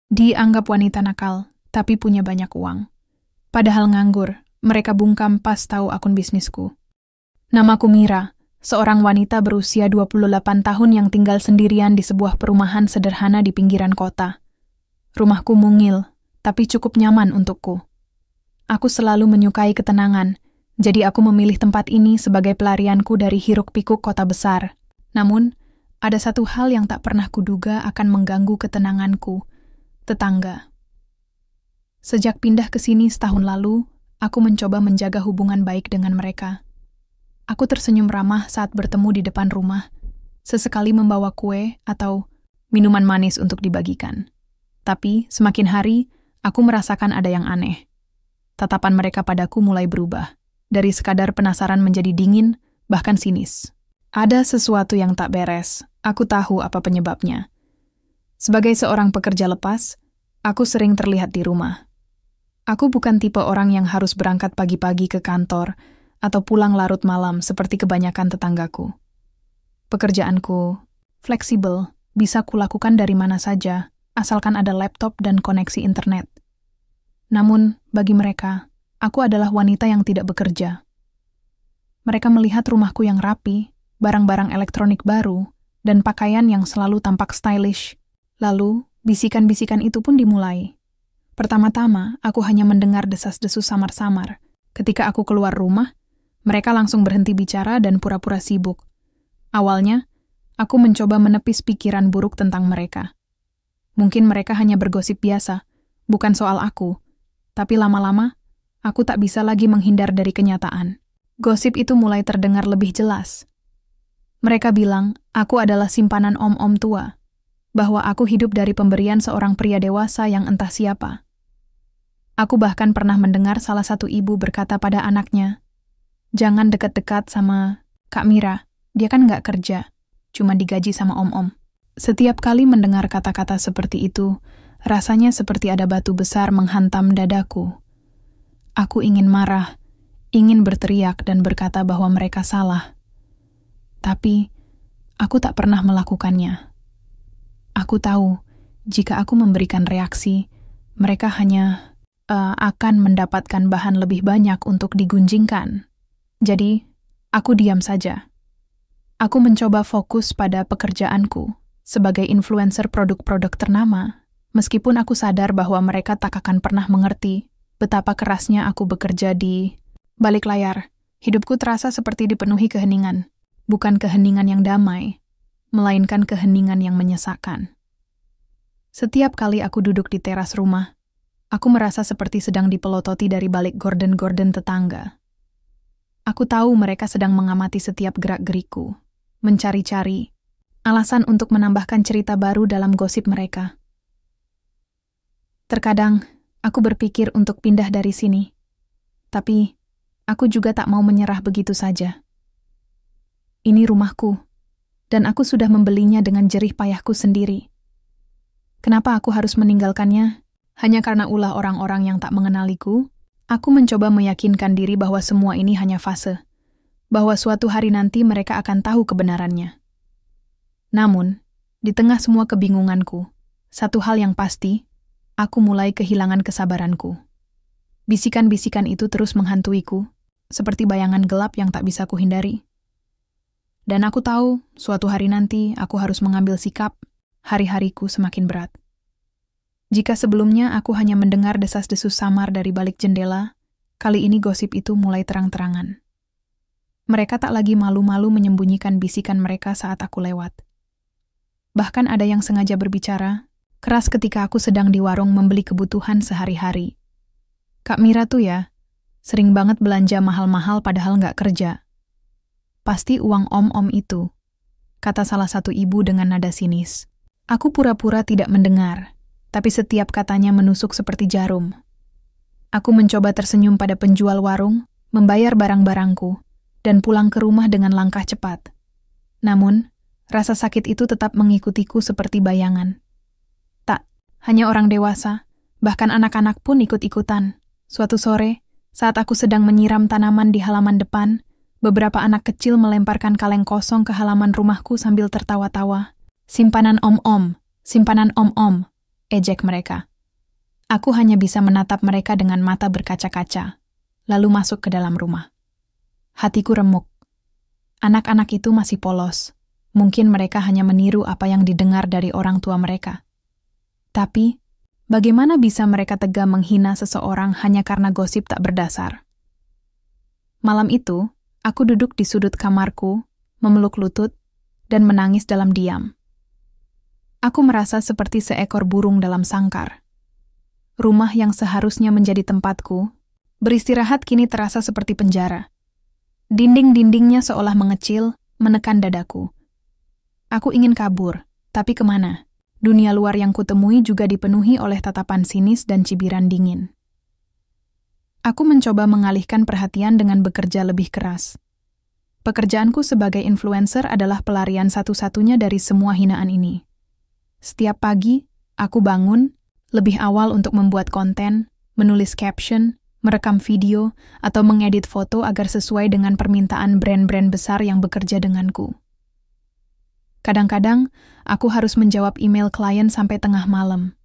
Dianggap wanita nakal, tapi punya banyak uang. Padahal nganggur, mereka bungkam pas tahu akun bisnisku. Namaku Mira, seorang wanita berusia 28 tahun yang tinggal sendirian di sebuah perumahan sederhana di pinggiran kota. Rumahku mungil, tapi cukup nyaman untukku. Aku selalu menyukai ketenangan, jadi aku memilih tempat ini sebagai pelarianku dari hiruk-pikuk kota besar. Namun, ada satu hal yang tak pernah kuduga akan mengganggu ketenanganku, tetangga. Sejak pindah ke sini setahun lalu, aku mencoba menjaga hubungan baik dengan mereka. Aku tersenyum ramah saat bertemu di depan rumah, sesekali membawa kue atau minuman manis untuk dibagikan. Tapi, semakin hari, aku merasakan ada yang aneh. Tatapan mereka padaku mulai berubah, dari sekadar penasaran menjadi dingin, bahkan sinis. Ada sesuatu yang tak beres, aku tahu apa penyebabnya. Sebagai seorang pekerja lepas, aku sering terlihat di rumah. Aku bukan tipe orang yang harus berangkat pagi-pagi ke kantor atau pulang larut malam seperti kebanyakan tetanggaku. Pekerjaanku fleksibel, bisa kulakukan dari mana saja, asalkan ada laptop dan koneksi internet. Namun, bagi mereka, aku adalah wanita yang tidak bekerja. Mereka melihat rumahku yang rapi, barang-barang elektronik baru, dan pakaian yang selalu tampak stylish. Lalu, bisikan-bisikan itu pun dimulai. Pertama-tama, aku hanya mendengar desas-desus samar-samar. Ketika aku keluar rumah, mereka langsung berhenti bicara dan pura-pura sibuk. Awalnya, aku mencoba menepis pikiran buruk tentang mereka. Mungkin mereka hanya bergosip biasa, bukan soal aku. Tapi lama-lama, aku tak bisa lagi menghindar dari kenyataan. Gosip itu mulai terdengar lebih jelas. Mereka bilang, aku adalah simpanan om-om tua, bahwa aku hidup dari pemberian seorang pria dewasa yang entah siapa. Aku bahkan pernah mendengar salah satu ibu berkata pada anaknya, "Jangan dekat-dekat sama Kak Mira, dia kan nggak kerja, cuma digaji sama om-om." Setiap kali mendengar kata-kata seperti itu, rasanya seperti ada batu besar menghantam dadaku. Aku ingin marah, ingin berteriak dan berkata bahwa mereka salah. Tapi, aku tak pernah melakukannya. Aku tahu, jika aku memberikan reaksi, mereka hanya akan mendapatkan bahan lebih banyak untuk digunjingkan. Jadi, aku diam saja. Aku mencoba fokus pada pekerjaanku sebagai influencer produk-produk ternama, meskipun aku sadar bahwa mereka tak akan pernah mengerti betapa kerasnya aku bekerja di balik layar. Hidupku terasa seperti dipenuhi keheningan, bukan keheningan yang damai, melainkan keheningan yang menyesakkan. Setiap kali aku duduk di teras rumah, aku merasa seperti sedang dipelototi dari balik gorden-gorden tetangga. Aku tahu mereka sedang mengamati setiap gerak-geriku, mencari-cari alasan untuk menambahkan cerita baru dalam gosip mereka. Terkadang, aku berpikir untuk pindah dari sini, tapi aku juga tak mau menyerah begitu saja. Ini rumahku, dan aku sudah membelinya dengan jerih payahku sendiri. Kenapa aku harus meninggalkannya? Hanya karena ulah orang-orang yang tak mengenaliku? Aku mencoba meyakinkan diri bahwa semua ini hanya fase, bahwa suatu hari nanti mereka akan tahu kebenarannya. Namun, di tengah semua kebingunganku, satu hal yang pasti, aku mulai kehilangan kesabaranku. Bisikan-bisikan itu terus menghantuiku, seperti bayangan gelap yang tak bisa kuhindari. Dan aku tahu, suatu hari nanti aku harus mengambil sikap, hari-hariku semakin berat. Jika sebelumnya aku hanya mendengar desas-desus samar dari balik jendela, kali ini gosip itu mulai terang-terangan. Mereka tak lagi malu-malu menyembunyikan bisikan mereka saat aku lewat. Bahkan ada yang sengaja berbicara, keras ketika aku sedang di warung membeli kebutuhan sehari-hari. "Kak Mira tuh ya, sering banget belanja mahal-mahal padahal nggak kerja. Pasti uang om-om itu," kata salah satu ibu dengan nada sinis. Aku pura-pura tidak mendengar, tapi setiap katanya menusuk seperti jarum. Aku mencoba tersenyum pada penjual warung, membayar barang-barangku, dan pulang ke rumah dengan langkah cepat. Namun, rasa sakit itu tetap mengikutiku seperti bayangan. Tak, hanya orang dewasa, bahkan anak-anak pun ikut-ikutan. Suatu sore, saat aku sedang menyiram tanaman di halaman depan, beberapa anak kecil melemparkan kaleng kosong ke halaman rumahku sambil tertawa-tawa. "Simpanan om-om, simpanan om-om," ejek mereka. Aku hanya bisa menatap mereka dengan mata berkaca-kaca, lalu masuk ke dalam rumah. Hatiku remuk. Anak-anak itu masih polos. Mungkin mereka hanya meniru apa yang didengar dari orang tua mereka. Tapi, bagaimana bisa mereka tega menghina seseorang hanya karena gosip tak berdasar? Malam itu, aku duduk di sudut kamarku, memeluk lutut, dan menangis dalam diam. Aku merasa seperti seekor burung dalam sangkar. Rumah yang seharusnya menjadi tempatku, beristirahat kini terasa seperti penjara. Dinding-dindingnya seolah mengecil, menekan dadaku. Aku ingin kabur, tapi kemana? Dunia luar yang kutemui juga dipenuhi oleh tatapan sinis dan cibiran dingin. Aku mencoba mengalihkan perhatian dengan bekerja lebih keras. Pekerjaanku sebagai influencer adalah pelarian satu-satunya dari semua hinaan ini. Setiap pagi, aku bangun lebih awal untuk membuat konten, menulis caption, merekam video, atau mengedit foto agar sesuai dengan permintaan brand-brand besar yang bekerja denganku. Kadang-kadang, aku harus menjawab email klien sampai tengah malam.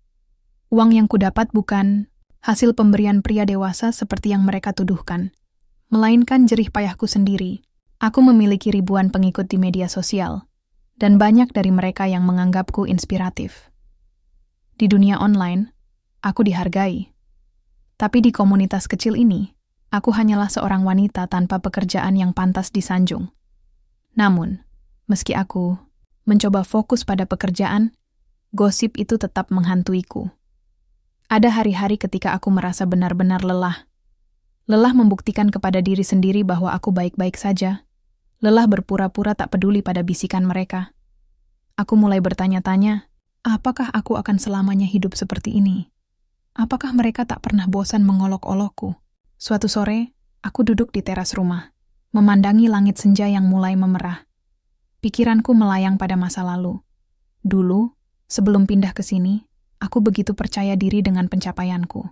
Uang yang kudapat bukan hasil pemberian pria dewasa seperti yang mereka tuduhkan, melainkan jerih payahku sendiri. Aku memiliki ribuan pengikut di media sosial, dan banyak dari mereka yang menganggapku inspiratif. Di dunia online, aku dihargai. Tapi di komunitas kecil ini, aku hanyalah seorang wanita tanpa pekerjaan yang pantas disanjung. Namun, meski aku mencoba fokus pada pekerjaan, gosip itu tetap menghantuiku. Ada hari-hari ketika aku merasa benar-benar lelah. Lelah membuktikan kepada diri sendiri bahwa aku baik-baik saja. Lelah berpura-pura tak peduli pada bisikan mereka. Aku mulai bertanya-tanya, apakah aku akan selamanya hidup seperti ini? Apakah mereka tak pernah bosan mengolok-olokku? Suatu sore, aku duduk di teras rumah, memandangi langit senja yang mulai memerah. Pikiranku melayang pada masa lalu. Dulu, sebelum pindah ke sini, aku begitu percaya diri dengan pencapaianku.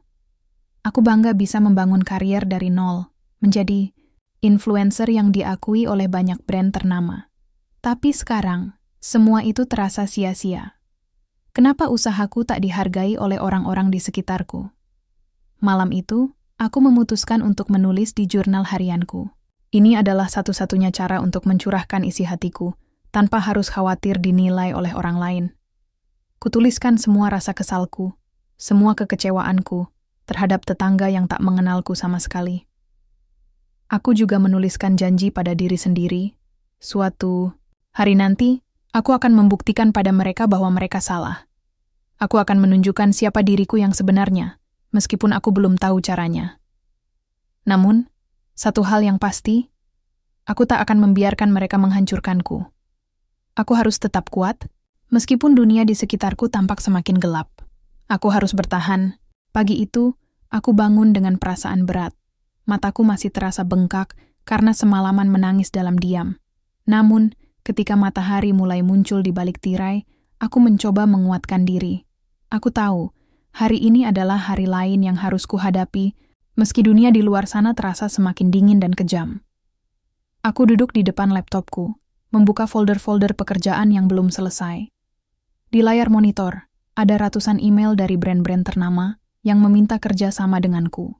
Aku bangga bisa membangun karier dari nol, menjadi influencer yang diakui oleh banyak brand ternama. Tapi sekarang, semua itu terasa sia-sia. Kenapa usahaku tak dihargai oleh orang-orang di sekitarku? Malam itu, aku memutuskan untuk menulis di jurnal harianku. Ini adalah satu-satunya cara untuk mencurahkan isi hatiku, tanpa harus khawatir dinilai oleh orang lain. Kutuliskan semua rasa kesalku, semua kekecewaanku, terhadap tetangga yang tak mengenalku sama sekali. Aku juga menuliskan janji pada diri sendiri, suatu hari nanti, aku akan membuktikan pada mereka bahwa mereka salah. Aku akan menunjukkan siapa diriku yang sebenarnya, meskipun aku belum tahu caranya. Namun, satu hal yang pasti, aku tak akan membiarkan mereka menghancurkanku. Aku harus tetap kuat, meskipun dunia di sekitarku tampak semakin gelap. Aku harus bertahan. Pagi itu, aku bangun dengan perasaan berat. Mataku masih terasa bengkak karena semalaman menangis dalam diam. Namun, ketika matahari mulai muncul di balik tirai, aku mencoba menguatkan diri. Aku tahu, hari ini adalah hari lain yang harus kuhadapi, meski dunia di luar sana terasa semakin dingin dan kejam. Aku duduk di depan laptopku, membuka folder-folder pekerjaan yang belum selesai. Di layar monitor, ada ratusan email dari brand-brand ternama yang meminta kerja sama denganku.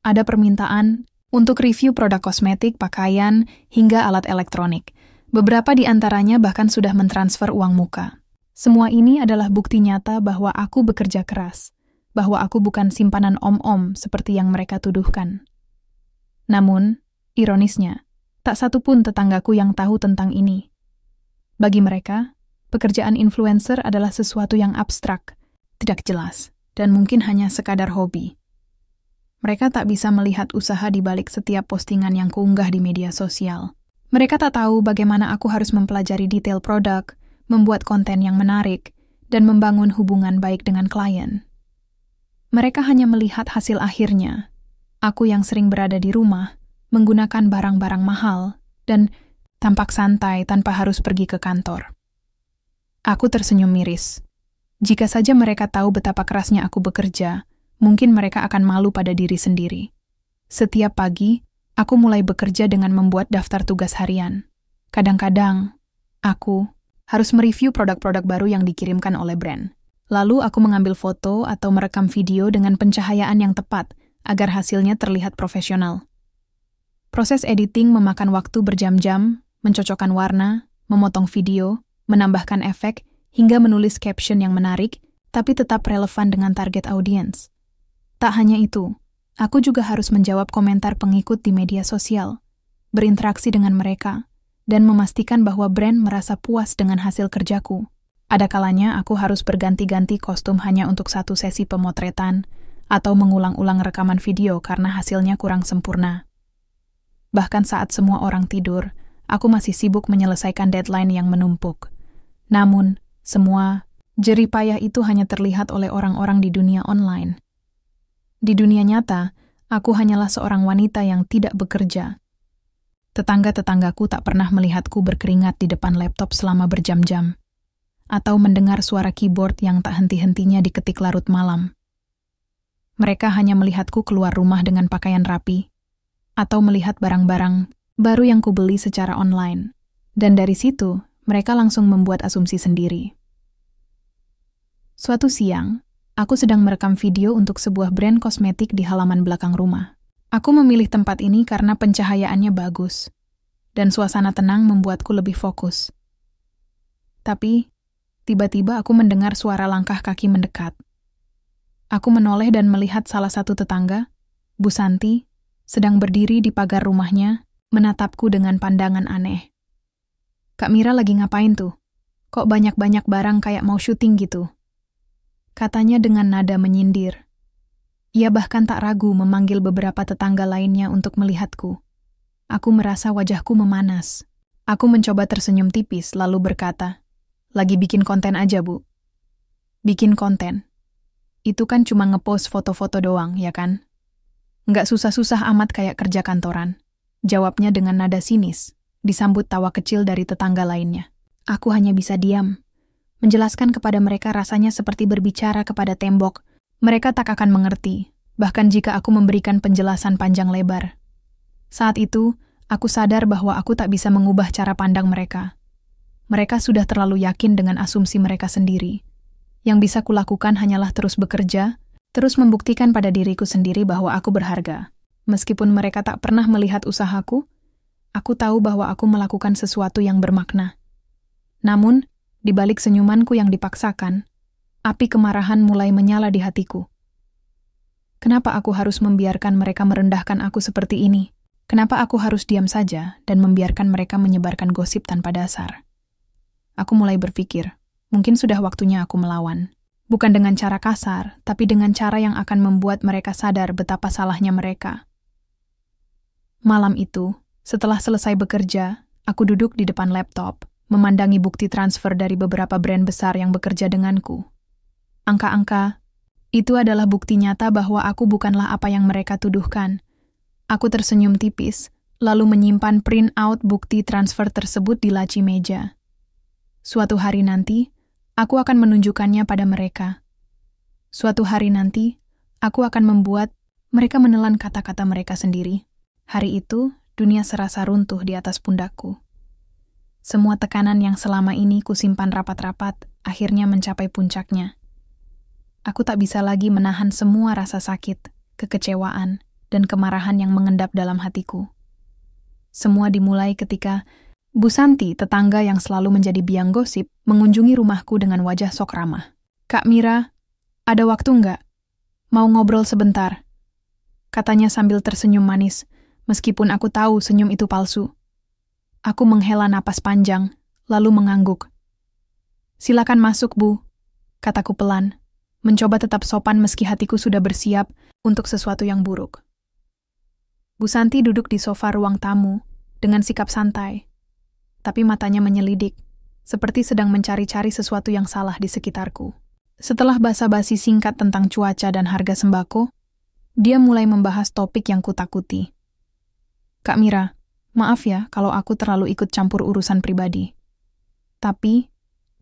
Ada permintaan untuk review produk kosmetik, pakaian, hingga alat elektronik. Beberapa di antaranya bahkan sudah mentransfer uang muka. Semua ini adalah bukti nyata bahwa aku bekerja keras, bahwa aku bukan simpanan om-om seperti yang mereka tuduhkan. Namun, ironisnya, tak satu pun tetanggaku yang tahu tentang ini. Bagi mereka, pekerjaan influencer adalah sesuatu yang abstrak, tidak jelas, dan mungkin hanya sekadar hobi. Mereka tak bisa melihat usaha di balik setiap postingan yang kuunggah di media sosial. Mereka tak tahu bagaimana aku harus mempelajari detail produk, membuat konten yang menarik, dan membangun hubungan baik dengan klien. Mereka hanya melihat hasil akhirnya. Aku yang sering berada di rumah, menggunakan barang-barang mahal, dan tampak santai tanpa harus pergi ke kantor. Aku tersenyum miris. Jika saja mereka tahu betapa kerasnya aku bekerja, mungkin mereka akan malu pada diri sendiri. Setiap pagi, aku mulai bekerja dengan membuat daftar tugas harian. Kadang-kadang, aku harus mereview produk-produk baru yang dikirimkan oleh brand. Lalu aku mengambil foto atau merekam video dengan pencahayaan yang tepat agar hasilnya terlihat profesional. Proses editing memakan waktu berjam-jam, mencocokkan warna, memotong video, menambahkan efek, hingga menulis caption yang menarik, tapi tetap relevan dengan target audiens. Tak hanya itu, aku juga harus menjawab komentar pengikut di media sosial, berinteraksi dengan mereka, dan memastikan bahwa brand merasa puas dengan hasil kerjaku. Ada kalanya aku harus berganti-ganti kostum hanya untuk satu sesi pemotretan, atau mengulang-ulang rekaman video karena hasilnya kurang sempurna. Bahkan saat semua orang tidur, aku masih sibuk menyelesaikan deadline yang menumpuk. Namun, semua jerih payah itu hanya terlihat oleh orang-orang di dunia online. Di dunia nyata, aku hanyalah seorang wanita yang tidak bekerja. Tetangga-tetanggaku tak pernah melihatku berkeringat di depan laptop selama berjam-jam, atau mendengar suara keyboard yang tak henti-hentinya diketik larut malam. Mereka hanya melihatku keluar rumah dengan pakaian rapi, atau melihat barang-barang baru yang kubeli secara online. Dan dari situ, mereka langsung membuat asumsi sendiri. Suatu siang, aku sedang merekam video untuk sebuah brand kosmetik di halaman belakang rumah. Aku memilih tempat ini karena pencahayaannya bagus, dan suasana tenang membuatku lebih fokus. Tapi, tiba-tiba aku mendengar suara langkah kaki mendekat. Aku menoleh dan melihat salah satu tetangga, Bu Santi, sedang berdiri di pagar rumahnya, menatapku dengan pandangan aneh. "Kak Mira lagi ngapain tuh? Kok banyak-banyak barang kayak mau syuting gitu?" Katanya dengan nada menyindir. Ia bahkan tak ragu memanggil beberapa tetangga lainnya untuk melihatku. Aku merasa wajahku memanas. Aku mencoba tersenyum tipis lalu berkata, "Lagi bikin konten aja, Bu." "Bikin konten? Itu kan cuma ngepost foto-foto doang, ya kan? Nggak susah-susah amat kayak kerja kantoran," jawabnya dengan nada sinis, disambut tawa kecil dari tetangga lainnya. Aku hanya bisa diam. Menjelaskan kepada mereka rasanya seperti berbicara kepada tembok. Mereka tak akan mengerti, bahkan jika aku memberikan penjelasan panjang lebar. Saat itu, aku sadar bahwa aku tak bisa mengubah cara pandang mereka. Mereka sudah terlalu yakin dengan asumsi mereka sendiri. Yang bisa kulakukan hanyalah terus bekerja, terus membuktikan pada diriku sendiri bahwa aku berharga. Meskipun mereka tak pernah melihat usahaku, aku tahu bahwa aku melakukan sesuatu yang bermakna. Namun, di balik senyumanku yang dipaksakan, api kemarahan mulai menyala di hatiku. Kenapa aku harus membiarkan mereka merendahkan aku seperti ini? Kenapa aku harus diam saja dan membiarkan mereka menyebarkan gosip tanpa dasar? Aku mulai berpikir, mungkin sudah waktunya aku melawan. Bukan dengan cara kasar, tapi dengan cara yang akan membuat mereka sadar betapa salahnya mereka. Malam itu, setelah selesai bekerja, aku duduk di depan laptop, memandangi bukti transfer dari beberapa brand besar yang bekerja denganku. Angka-angka, itu adalah bukti nyata bahwa aku bukanlah apa yang mereka tuduhkan. Aku tersenyum tipis, lalu menyimpan print out bukti transfer tersebut di laci meja. Suatu hari nanti, aku akan menunjukkannya pada mereka. Suatu hari nanti, aku akan membuat mereka menelan kata-kata mereka sendiri. Hari itu, dunia serasa runtuh di atas pundakku. Semua tekanan yang selama ini kusimpan rapat-rapat akhirnya mencapai puncaknya. Aku tak bisa lagi menahan semua rasa sakit, kekecewaan, dan kemarahan yang mengendap dalam hatiku. Semua dimulai ketika Bu Santi, tetangga yang selalu menjadi biang gosip, mengunjungi rumahku dengan wajah sok ramah. "Kak Mira, ada waktu nggak? Mau ngobrol sebentar?" Katanya sambil tersenyum manis, meskipun aku tahu senyum itu palsu. Aku menghela napas panjang, lalu mengangguk. "Silakan masuk, Bu," kataku pelan, mencoba tetap sopan meski hatiku sudah bersiap untuk sesuatu yang buruk. Bu Santi duduk di sofa ruang tamu dengan sikap santai, tapi matanya menyelidik, seperti sedang mencari-cari sesuatu yang salah di sekitarku. Setelah basa-basi singkat tentang cuaca dan harga sembako, dia mulai membahas topik yang kutakuti. "Kak Mira, maaf ya kalau aku terlalu ikut campur urusan pribadi. Tapi,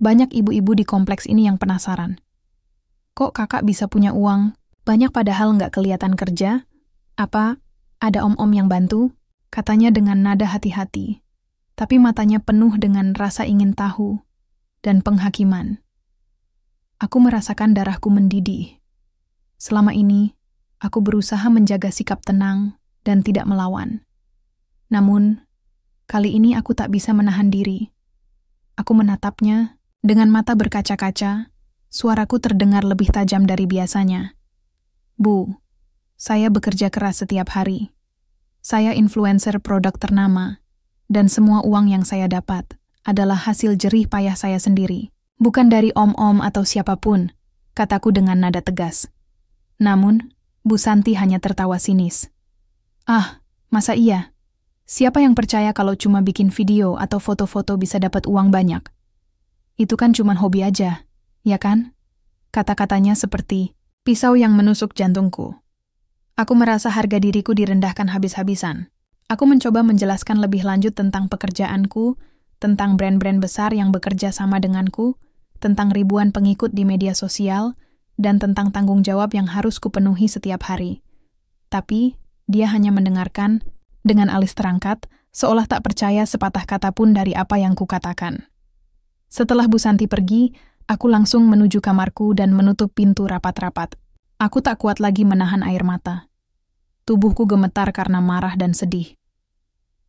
banyak ibu-ibu di kompleks ini yang penasaran. Kok kakak bisa punya uang banyak padahal nggak kelihatan kerja? Apa ada om-om yang bantu?" Katanya dengan nada hati-hati, tapi matanya penuh dengan rasa ingin tahu dan penghakiman. Aku merasakan darahku mendidih. Selama ini, aku berusaha menjaga sikap tenang dan tidak melawan. Namun, kali ini aku tak bisa menahan diri. Aku menatapnya dengan mata berkaca-kaca, suaraku terdengar lebih tajam dari biasanya. Bu, saya bekerja keras setiap hari. Saya influencer produk ternama, dan semua uang yang saya dapat adalah hasil jerih payah saya sendiri, bukan dari om-om atau siapapun, kataku dengan nada tegas. Namun, Bu Santi hanya tertawa sinis. Ah, masa iya? Siapa yang percaya kalau cuma bikin video atau foto-foto bisa dapat uang banyak? Itu kan cuma hobi aja, ya kan? Kata-katanya seperti pisau yang menusuk jantungku. Aku merasa harga diriku direndahkan habis-habisan. Aku mencoba menjelaskan lebih lanjut tentang pekerjaanku, tentang brand-brand besar yang bekerja sama denganku, tentang ribuan pengikut di media sosial, dan tentang tanggung jawab yang harus kupenuhi setiap hari. Tapi, dia hanya mendengarkan dengan alis terangkat, seolah tak percaya sepatah kata pun dari apa yang kukatakan. Setelah Bu Santi pergi, aku langsung menuju kamarku dan menutup pintu rapat-rapat. Aku tak kuat lagi menahan air mata. Tubuhku gemetar karena marah dan sedih.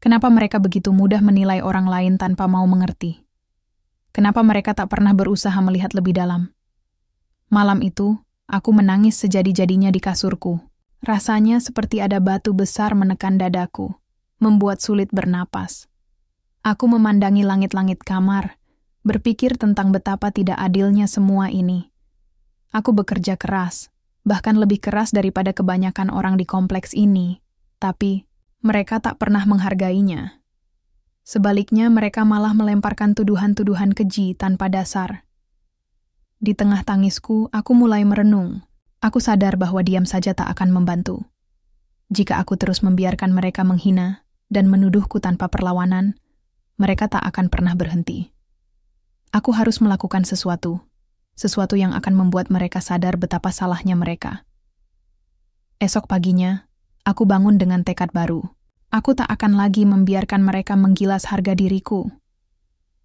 Kenapa mereka begitu mudah menilai orang lain tanpa mau mengerti? Kenapa mereka tak pernah berusaha melihat lebih dalam? Malam itu, aku menangis sejadi-jadinya di kasurku. Rasanya seperti ada batu besar menekan dadaku, membuat sulit bernapas. Aku memandangi langit-langit kamar, berpikir tentang betapa tidak adilnya semua ini. Aku bekerja keras, bahkan lebih keras daripada kebanyakan orang di kompleks ini, tapi mereka tak pernah menghargainya. Sebaliknya, mereka malah melemparkan tuduhan-tuduhan keji tanpa dasar. Di tengah tangisku, aku mulai merenung. Aku sadar bahwa diam saja tak akan membantu. Jika aku terus membiarkan mereka menghina dan menuduhku tanpa perlawanan, mereka tak akan pernah berhenti. Aku harus melakukan sesuatu yang akan membuat mereka sadar betapa salahnya mereka. Esok paginya, aku bangun dengan tekad baru. Aku tak akan lagi membiarkan mereka menggilas harga diriku.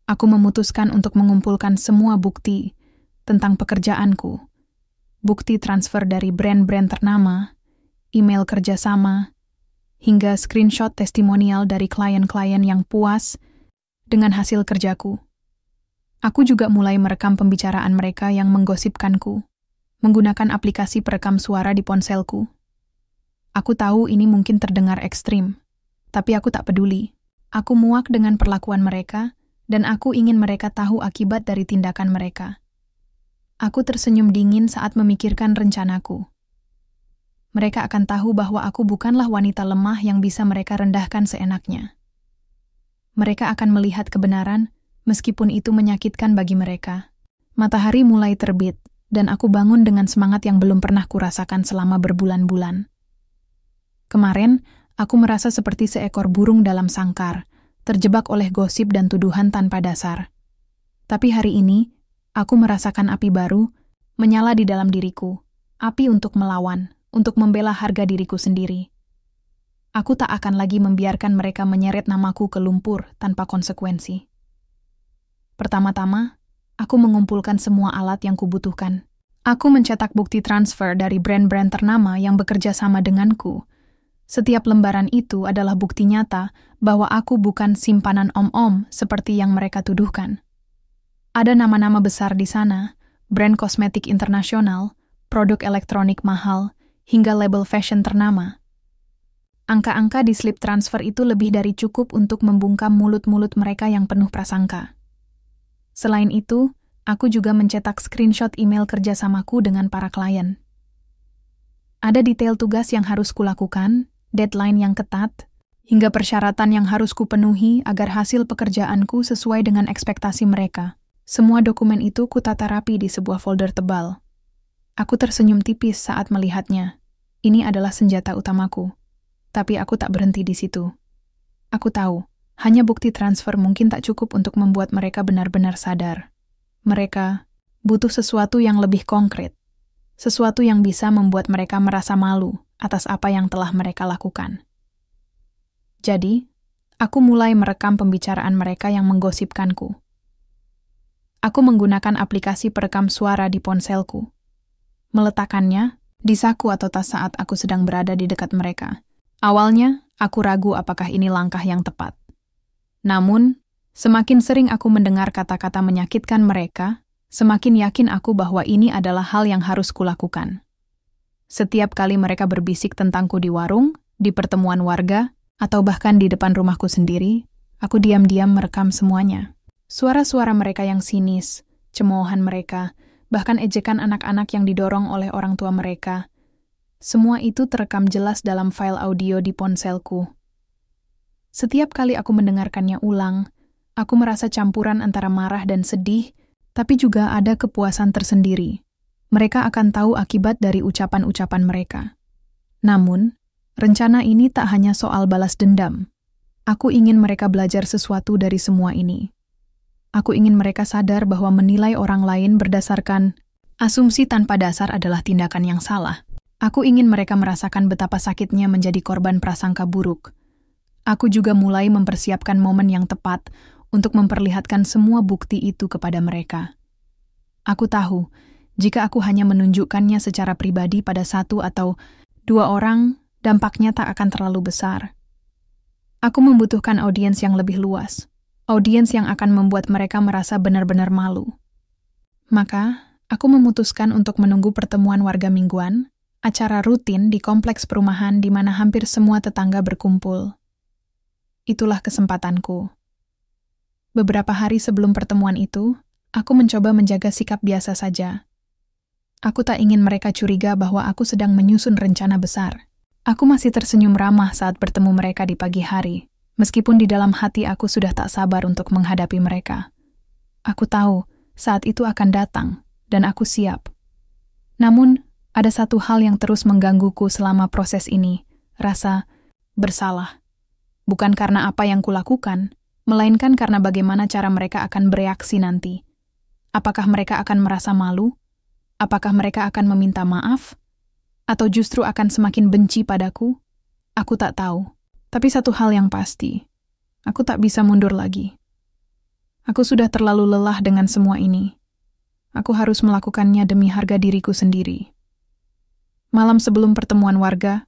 Aku memutuskan untuk mengumpulkan semua bukti tentang pekerjaanku. Bukti transfer dari brand-brand ternama, email kerjasama, hingga screenshot testimonial dari klien-klien yang puas dengan hasil kerjaku. Aku juga mulai merekam pembicaraan mereka yang menggosipkanku, menggunakan aplikasi perekam suara di ponselku. Aku tahu ini mungkin terdengar ekstrim, tapi aku tak peduli. Aku muak dengan perlakuan mereka, dan aku ingin mereka tahu akibat dari tindakan mereka. Aku tersenyum dingin saat memikirkan rencanaku. Mereka akan tahu bahwa aku bukanlah wanita lemah yang bisa mereka rendahkan seenaknya. Mereka akan melihat kebenaran, meskipun itu menyakitkan bagi mereka. Matahari mulai terbit, dan aku bangun dengan semangat yang belum pernah kurasakan selama berbulan-bulan. Kemarin, aku merasa seperti seekor burung dalam sangkar, terjebak oleh gosip dan tuduhan tanpa dasar. Tapi hari ini, aku merasakan api baru menyala di dalam diriku, api untuk melawan, untuk membela harga diriku sendiri. Aku tak akan lagi membiarkan mereka menyeret namaku ke lumpur tanpa konsekuensi. Pertama-tama, aku mengumpulkan semua alat yang kubutuhkan. Aku mencetak bukti transfer dari brand-brand ternama yang bekerja sama denganku. Setiap lembaran itu adalah bukti nyata bahwa aku bukan simpanan om-om seperti yang mereka tuduhkan. Ada nama-nama besar di sana, brand kosmetik internasional, produk elektronik mahal, hingga label fashion ternama. Angka-angka di slip transfer itu lebih dari cukup untuk membungkam mulut-mulut mereka yang penuh prasangka. Selain itu, aku juga mencetak screenshot email kerjasamaku dengan para klien. Ada detail tugas yang harus kulakukan, deadline yang ketat, hingga persyaratan yang harus kupenuhi agar hasil pekerjaanku sesuai dengan ekspektasi mereka. Semua dokumen itu kutata rapi di sebuah folder tebal. Aku tersenyum tipis saat melihatnya. Ini adalah senjata utamaku. Tapi aku tak berhenti di situ. Aku tahu, hanya bukti transfer mungkin tak cukup untuk membuat mereka benar-benar sadar. Mereka butuh sesuatu yang lebih konkret. Sesuatu yang bisa membuat mereka merasa malu atas apa yang telah mereka lakukan. Jadi, aku mulai merekam pembicaraan mereka yang menggosipkanku. Aku menggunakan aplikasi perekam suara di ponselku. Meletakkannya di saku atau tas saat aku sedang berada di dekat mereka. Awalnya, aku ragu apakah ini langkah yang tepat. Namun, semakin sering aku mendengar kata-kata menyakitkan mereka, semakin yakin aku bahwa ini adalah hal yang harus kulakukan. Setiap kali mereka berbisik tentangku di warung, di pertemuan warga, atau bahkan di depan rumahku sendiri, aku diam-diam merekam semuanya. Suara-suara mereka yang sinis, cemoohan mereka, bahkan ejekan anak-anak yang didorong oleh orang tua mereka. Semua itu terekam jelas dalam file audio di ponselku. Setiap kali aku mendengarkannya ulang, aku merasa campuran antara marah dan sedih, tapi juga ada kepuasan tersendiri. Mereka akan tahu akibat dari ucapan-ucapan mereka. Namun, rencana ini tak hanya soal balas dendam. Aku ingin mereka belajar sesuatu dari semua ini. Aku ingin mereka sadar bahwa menilai orang lain berdasarkan asumsi tanpa dasar adalah tindakan yang salah. Aku ingin mereka merasakan betapa sakitnya menjadi korban prasangka buruk. Aku juga mulai mempersiapkan momen yang tepat untuk memperlihatkan semua bukti itu kepada mereka. Aku tahu, jika aku hanya menunjukkannya secara pribadi pada 1 atau 2 orang, dampaknya tak akan terlalu besar. Aku membutuhkan audiens yang lebih luas. Audiens yang akan membuat mereka merasa benar-benar malu. Maka, aku memutuskan untuk menunggu pertemuan warga mingguan, acara rutin di kompleks perumahan di mana hampir semua tetangga berkumpul. Itulah kesempatanku. Beberapa hari sebelum pertemuan itu, aku mencoba menjaga sikap biasa saja. Aku tak ingin mereka curiga bahwa aku sedang menyusun rencana besar. Aku masih tersenyum ramah saat bertemu mereka di pagi hari. Meskipun di dalam hati aku sudah tak sabar untuk menghadapi mereka. Aku tahu saat itu akan datang, dan aku siap. Namun, ada satu hal yang terus menggangguku selama proses ini, rasa bersalah. Bukan karena apa yang kulakukan, melainkan karena bagaimana cara mereka akan bereaksi nanti. Apakah mereka akan merasa malu? Apakah mereka akan meminta maaf? Atau justru akan semakin benci padaku? Aku tak tahu. Tapi satu hal yang pasti, aku tak bisa mundur lagi. Aku sudah terlalu lelah dengan semua ini. Aku harus melakukannya demi harga diriku sendiri. Malam sebelum pertemuan warga,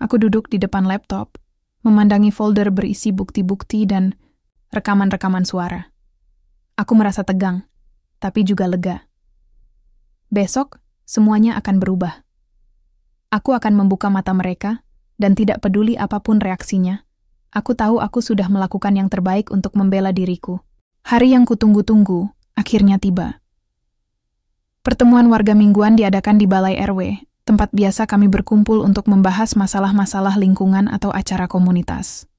aku duduk di depan laptop, memandangi folder berisi bukti-bukti dan rekaman-rekaman suara. Aku merasa tegang, tapi juga lega. Besok, semuanya akan berubah. Aku akan membuka mata mereka, dan tidak peduli apapun reaksinya, aku tahu aku sudah melakukan yang terbaik untuk membela diriku. Hari yang kutunggu-tunggu akhirnya tiba. Pertemuan warga mingguan diadakan di Balai RW, tempat biasa kami berkumpul untuk membahas masalah-masalah lingkungan atau acara komunitas.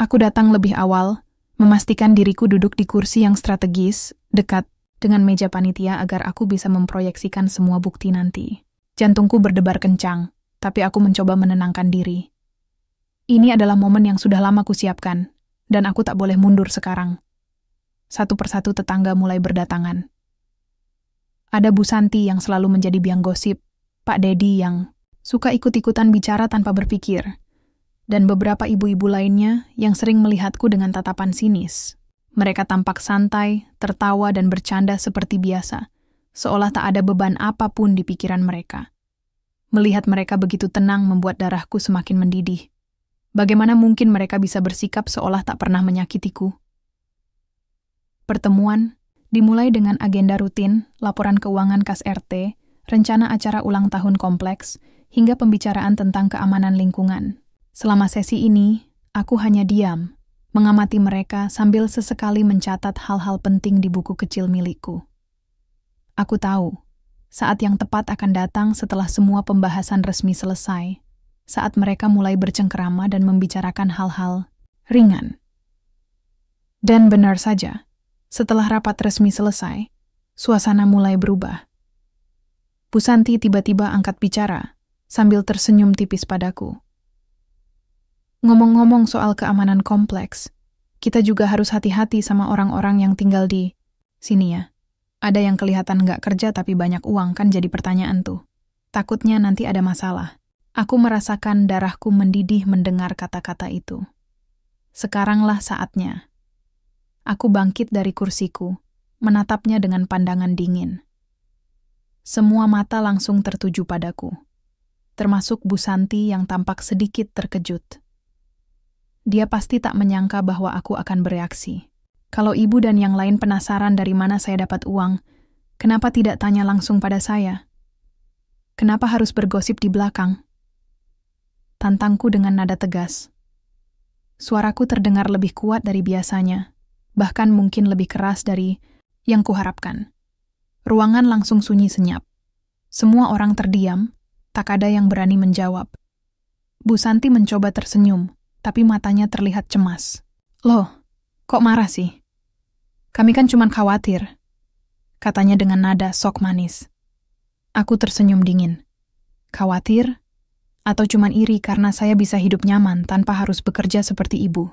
Aku datang lebih awal, memastikan diriku duduk di kursi yang strategis, dekat dengan meja panitia agar aku bisa memproyeksikan semua bukti nanti. Jantungku berdebar kencang, tapi aku mencoba menenangkan diri. Ini adalah momen yang sudah lama kusiapkan, dan aku tak boleh mundur sekarang. Satu persatu tetangga mulai berdatangan. Ada Bu Santi yang selalu menjadi biang gosip, Pak Dedi yang suka ikut-ikutan bicara tanpa berpikir, dan beberapa ibu-ibu lainnya yang sering melihatku dengan tatapan sinis. Mereka tampak santai, tertawa dan bercanda seperti biasa, seolah tak ada beban apapun di pikiran mereka. Melihat mereka begitu tenang membuat darahku semakin mendidih. Bagaimana mungkin mereka bisa bersikap seolah tak pernah menyakitiku? Pertemuan dimulai dengan agenda rutin, laporan keuangan kas RT, rencana acara ulang tahun kompleks, hingga pembicaraan tentang keamanan lingkungan. Selama sesi ini, aku hanya diam, mengamati mereka sambil sesekali mencatat hal-hal penting di buku kecil milikku. Aku tahu, saat yang tepat akan datang setelah semua pembahasan resmi selesai, saat mereka mulai bercengkerama dan membicarakan hal-hal ringan. Dan benar saja, setelah rapat resmi selesai, suasana mulai berubah. Bu Santi tiba-tiba angkat bicara, sambil tersenyum tipis padaku. Ngomong-ngomong soal keamanan kompleks, kita juga harus hati-hati sama orang-orang yang tinggal di sini ya. Ada yang kelihatan nggak kerja tapi banyak uang kan jadi pertanyaan tuh. Takutnya nanti ada masalah. Aku merasakan darahku mendidih mendengar kata-kata itu. Sekaranglah saatnya. Aku bangkit dari kursiku, menatapnya dengan pandangan dingin. Semua mata langsung tertuju padaku, termasuk Bu Santi yang tampak sedikit terkejut. Dia pasti tak menyangka bahwa aku akan bereaksi. Kalau ibu dan yang lain penasaran dari mana saya dapat uang, kenapa tidak tanya langsung pada saya? Kenapa harus bergosip di belakang? Tantangku dengan nada tegas. Suaraku terdengar lebih kuat dari biasanya, bahkan mungkin lebih keras dari yang kuharapkan. Ruangan langsung sunyi senyap. Semua orang terdiam, tak ada yang berani menjawab. Bu Santi mencoba tersenyum, tapi matanya terlihat cemas. Loh, kok marah sih? Kami kan cuma khawatir, katanya dengan nada sok manis. Aku tersenyum dingin. Khawatir? Atau cuman iri karena saya bisa hidup nyaman tanpa harus bekerja seperti ibu?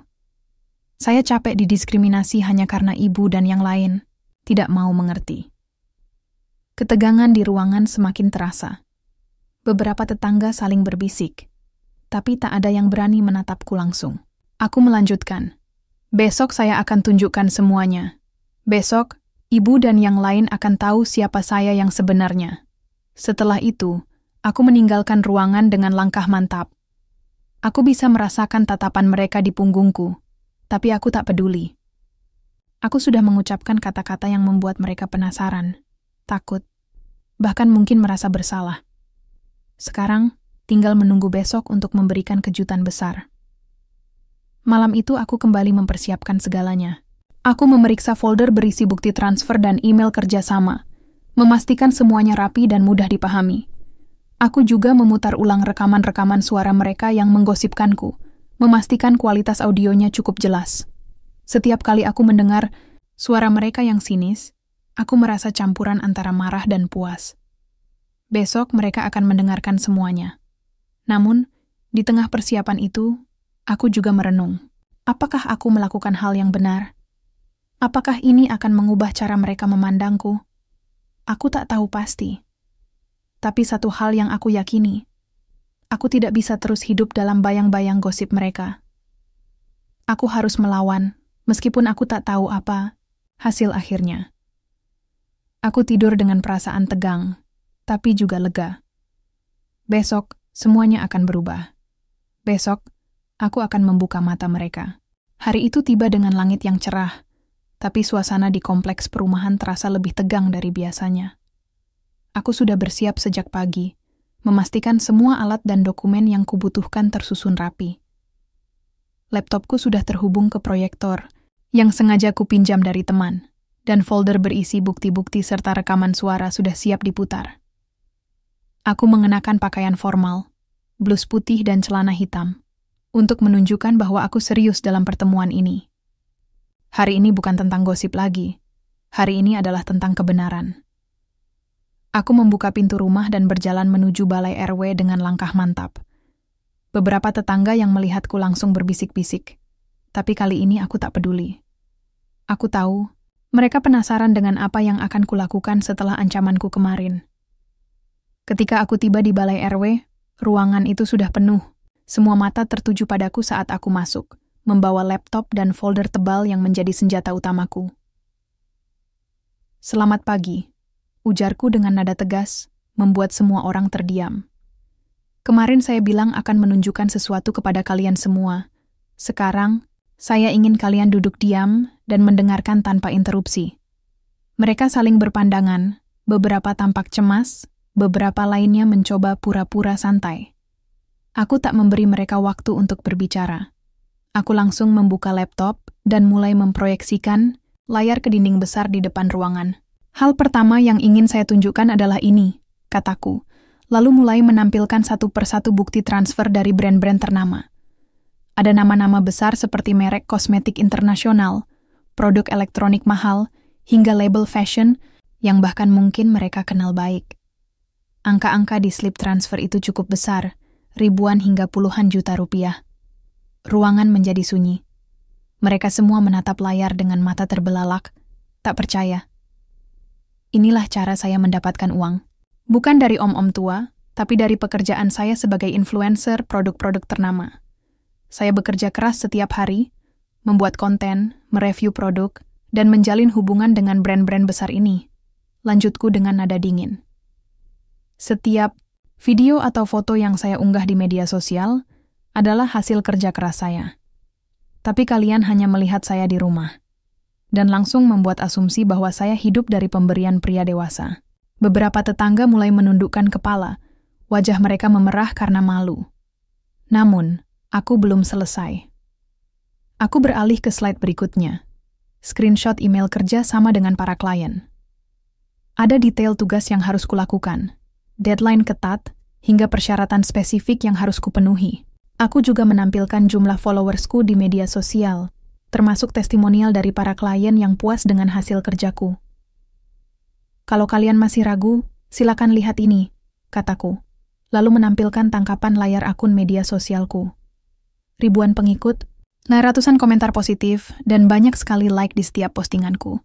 Saya capek didiskriminasi hanya karena ibu dan yang lain tidak mau mengerti. Ketegangan di ruangan semakin terasa. Beberapa tetangga saling berbisik, tapi tak ada yang berani menatapku langsung. Aku melanjutkan. Besok saya akan tunjukkan semuanya. Besok, ibu dan yang lain akan tahu siapa saya yang sebenarnya. Setelah itu, aku meninggalkan ruangan dengan langkah mantap. Aku bisa merasakan tatapan mereka di punggungku, tapi aku tak peduli. Aku sudah mengucapkan kata-kata yang membuat mereka penasaran, takut, bahkan mungkin merasa bersalah. Sekarang, tinggal menunggu besok untuk memberikan kejutan besar. Malam itu aku kembali mempersiapkan segalanya. Aku memeriksa folder berisi bukti transfer dan email kerjasama, memastikan semuanya rapi dan mudah dipahami. Aku juga memutar ulang rekaman-rekaman suara mereka yang menggosipkanku, memastikan kualitas audionya cukup jelas. Setiap kali aku mendengar suara mereka yang sinis, aku merasa campuran antara marah dan puas. Besok mereka akan mendengarkan semuanya. Namun, di tengah persiapan itu, aku juga merenung. Apakah aku melakukan hal yang benar? Apakah ini akan mengubah cara mereka memandangku? Aku tak tahu pasti. Tapi satu hal yang aku yakini, aku tidak bisa terus hidup dalam bayang-bayang gosip mereka. Aku harus melawan, meskipun aku tak tahu apa hasil akhirnya. Aku tidur dengan perasaan tegang, tapi juga lega. Besok, semuanya akan berubah. Besok, aku akan membuka mata mereka. Hari itu tiba dengan langit yang cerah, tapi suasana di kompleks perumahan terasa lebih tegang dari biasanya. Aku sudah bersiap sejak pagi, memastikan semua alat dan dokumen yang kubutuhkan tersusun rapi. Laptopku sudah terhubung ke proyektor, yang sengaja kupinjam dari teman, dan folder berisi bukti-bukti serta rekaman suara sudah siap diputar. Aku mengenakan pakaian formal, blus putih dan celana hitam, untuk menunjukkan bahwa aku serius dalam pertemuan ini. Hari ini bukan tentang gosip lagi, hari ini adalah tentang kebenaran. Aku membuka pintu rumah dan berjalan menuju balai RW dengan langkah mantap. Beberapa tetangga yang melihatku langsung berbisik-bisik, tapi kali ini aku tak peduli. Aku tahu, mereka penasaran dengan apa yang akan kulakukan setelah ancamanku kemarin. Ketika aku tiba di balai RW, ruangan itu sudah penuh. Semua mata tertuju padaku saat aku masuk, membawa laptop dan folder tebal yang menjadi senjata utamaku. Selamat pagi. Ujarku dengan nada tegas, membuat semua orang terdiam. Kemarin saya bilang akan menunjukkan sesuatu kepada kalian semua. Sekarang, saya ingin kalian duduk diam dan mendengarkan tanpa interupsi. Mereka saling berpandangan, beberapa tampak cemas, beberapa lainnya mencoba pura-pura santai. Aku tak memberi mereka waktu untuk berbicara. Aku langsung membuka laptop dan mulai memproyeksikan layar ke dinding besar di depan ruangan. Hal pertama yang ingin saya tunjukkan adalah ini, kataku, lalu mulai menampilkan satu persatu bukti transfer dari brand-brand ternama. Ada nama-nama besar seperti merek kosmetik internasional, produk elektronik mahal, hingga label fashion yang bahkan mungkin mereka kenal baik. Angka-angka di slip transfer itu cukup besar, ribuan hingga puluhan juta rupiah. Ruangan menjadi sunyi. Mereka semua menatap layar dengan mata terbelalak, tak percaya. Inilah cara saya mendapatkan uang. Bukan dari om-om tua, tapi dari pekerjaan saya sebagai influencer produk-produk ternama. Saya bekerja keras setiap hari, membuat konten, mereview produk, dan menjalin hubungan dengan brand-brand besar ini. Lanjutku dengan nada dingin. Setiap video atau foto yang saya unggah di media sosial adalah hasil kerja keras saya. Tapi kalian hanya melihat saya di rumah, dan langsung membuat asumsi bahwa saya hidup dari pemberian pria dewasa. Beberapa tetangga mulai menundukkan kepala, wajah mereka memerah karena malu. Namun, aku belum selesai. Aku beralih ke slide berikutnya. Screenshot email kerja sama dengan para klien. Ada detail tugas yang harus kulakukan, deadline ketat, hingga persyaratan spesifik yang harus kupenuhi. Aku juga menampilkan jumlah followersku di media sosial, termasuk testimonial dari para klien yang puas dengan hasil kerjaku. Kalau kalian masih ragu, silakan lihat ini, kataku, lalu menampilkan tangkapan layar akun media sosialku. Ribuan pengikut, ratusan komentar positif, dan banyak sekali like di setiap postinganku.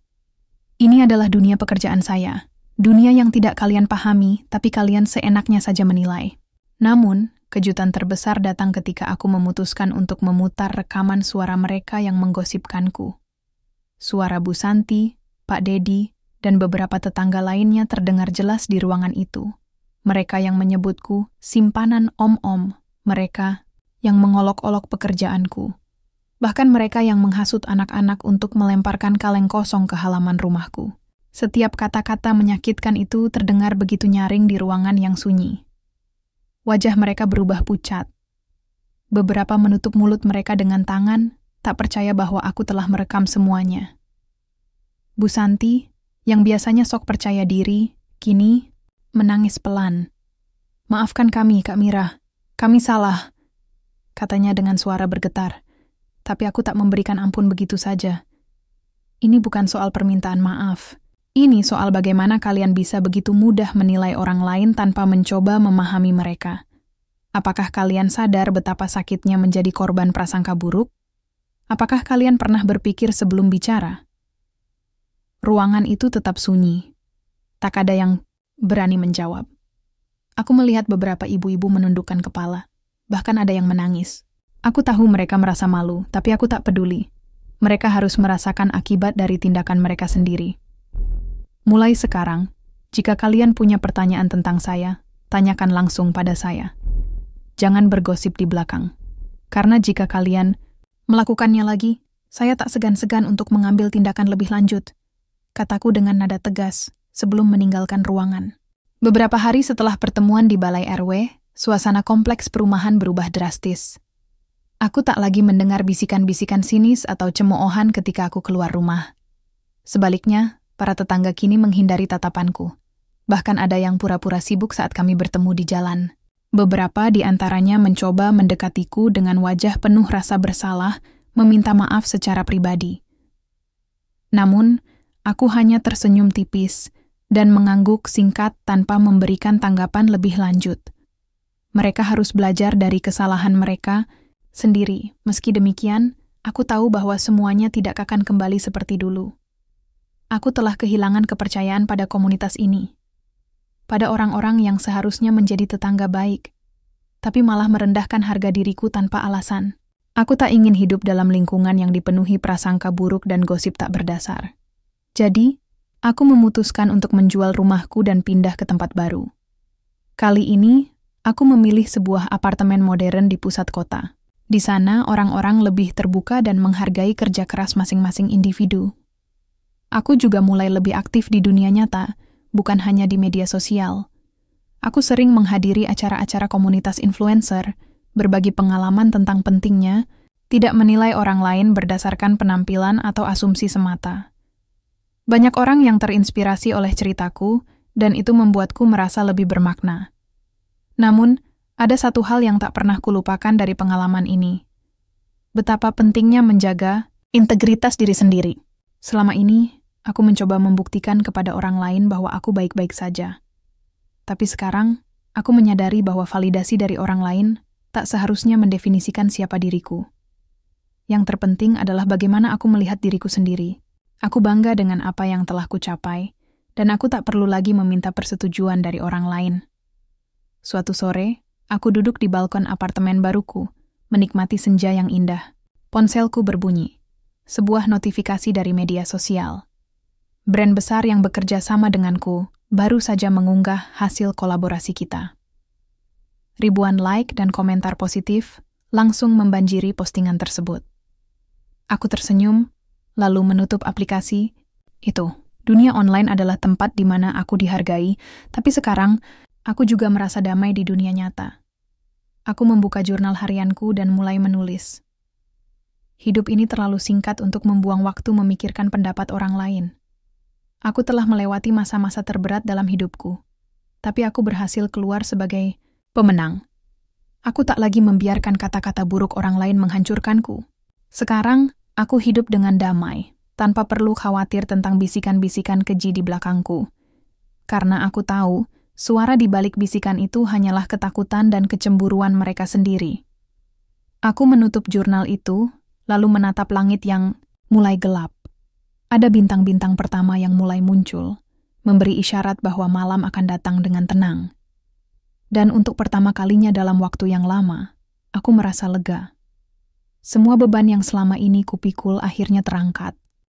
Ini adalah dunia pekerjaan saya, dunia yang tidak kalian pahami, tapi kalian seenaknya saja menilai. Namun, kejutan terbesar datang ketika aku memutuskan untuk memutar rekaman suara mereka yang menggosipkanku. Suara Bu Santi, Pak Dedi, dan beberapa tetangga lainnya terdengar jelas di ruangan itu. Mereka yang menyebutku simpanan om-om, mereka yang mengolok-olok pekerjaanku. Bahkan mereka yang menghasut anak-anak untuk melemparkan kaleng kosong ke halaman rumahku. Setiap kata-kata menyakitkan itu terdengar begitu nyaring di ruangan yang sunyi. Wajah mereka berubah pucat. Beberapa menutup mulut mereka dengan tangan, tak percaya bahwa aku telah merekam semuanya. Bu Santi, yang biasanya sok percaya diri, kini menangis pelan. "Maafkan kami, Kak Mira. Kami salah," katanya dengan suara bergetar. Tapi aku tak memberikan ampun begitu saja. Ini bukan soal permintaan maaf. Ini soal bagaimana kalian bisa begitu mudah menilai orang lain tanpa mencoba memahami mereka. Apakah kalian sadar betapa sakitnya menjadi korban prasangka buruk? Apakah kalian pernah berpikir sebelum bicara? Ruangan itu tetap sunyi. Tak ada yang berani menjawab. Aku melihat beberapa ibu-ibu menundukkan kepala. Bahkan ada yang menangis. Aku tahu mereka merasa malu, tapi aku tak peduli. Mereka harus merasakan akibat dari tindakan mereka sendiri. Mulai sekarang, jika kalian punya pertanyaan tentang saya, tanyakan langsung pada saya. Jangan bergosip di belakang. Karena jika kalian melakukannya lagi, saya tak segan-segan untuk mengambil tindakan lebih lanjut, kataku dengan nada tegas sebelum meninggalkan ruangan. Beberapa hari setelah pertemuan di Balai RW, suasana kompleks perumahan berubah drastis. Aku tak lagi mendengar bisikan-bisikan sinis atau cemoohan ketika aku keluar rumah. Sebaliknya, para tetangga kini menghindari tatapanku. Bahkan ada yang pura-pura sibuk saat kami bertemu di jalan. Beberapa di antaranya mencoba mendekatiku dengan wajah penuh rasa bersalah, meminta maaf secara pribadi. Namun, aku hanya tersenyum tipis dan mengangguk singkat tanpa memberikan tanggapan lebih lanjut. Mereka harus belajar dari kesalahan mereka sendiri. Meski demikian, aku tahu bahwa semuanya tidak akan kembali seperti dulu. Aku telah kehilangan kepercayaan pada komunitas ini. Pada orang-orang yang seharusnya menjadi tetangga baik, tapi malah merendahkan harga diriku tanpa alasan. Aku tak ingin hidup dalam lingkungan yang dipenuhi prasangka buruk dan gosip tak berdasar. Jadi, aku memutuskan untuk menjual rumahku dan pindah ke tempat baru. Kali ini, aku memilih sebuah apartemen modern di pusat kota. Di sana, orang-orang lebih terbuka dan menghargai kerja keras masing-masing individu. Aku juga mulai lebih aktif di dunia nyata, bukan hanya di media sosial. Aku sering menghadiri acara-acara komunitas influencer, berbagi pengalaman tentang pentingnya, tidak menilai orang lain berdasarkan penampilan atau asumsi semata. Banyak orang yang terinspirasi oleh ceritaku, dan itu membuatku merasa lebih bermakna. Namun, ada satu hal yang tak pernah kulupakan dari pengalaman ini. Betapa pentingnya menjaga integritas diri sendiri. Selama ini, aku mencoba membuktikan kepada orang lain bahwa aku baik-baik saja. Tapi sekarang, aku menyadari bahwa validasi dari orang lain tak seharusnya mendefinisikan siapa diriku. Yang terpenting adalah bagaimana aku melihat diriku sendiri. Aku bangga dengan apa yang telah kucapai, dan aku tak perlu lagi meminta persetujuan dari orang lain. Suatu sore, aku duduk di balkon apartemen baruku, menikmati senja yang indah. Ponselku berbunyi. sebuah notifikasi dari media sosial. Brand besar yang bekerja sama denganku baru saja mengunggah hasil kolaborasi kita. Ribuan like dan komentar positif langsung membanjiri postingan tersebut. Aku tersenyum, lalu menutup aplikasi. Itu, dunia online adalah tempat di mana aku dihargai, tapi sekarang aku juga merasa damai di dunia nyata. Aku membuka jurnal harianku dan mulai menulis. Hidup ini terlalu singkat untuk membuang waktu memikirkan pendapat orang lain. Aku telah melewati masa-masa terberat dalam hidupku, tapi aku berhasil keluar sebagai pemenang. Aku tak lagi membiarkan kata-kata buruk orang lain menghancurkanku. Sekarang, aku hidup dengan damai, tanpa perlu khawatir tentang bisikan-bisikan keji di belakangku. Karena aku tahu, suara di balik bisikan itu hanyalah ketakutan dan kecemburuan mereka sendiri. Aku menutup jurnal itu, lalu menatap langit yang mulai gelap. Ada bintang-bintang pertama yang mulai muncul, memberi isyarat bahwa malam akan datang dengan tenang. Dan untuk pertama kalinya dalam waktu yang lama, aku merasa lega. Semua beban yang selama ini kupikul akhirnya terangkat.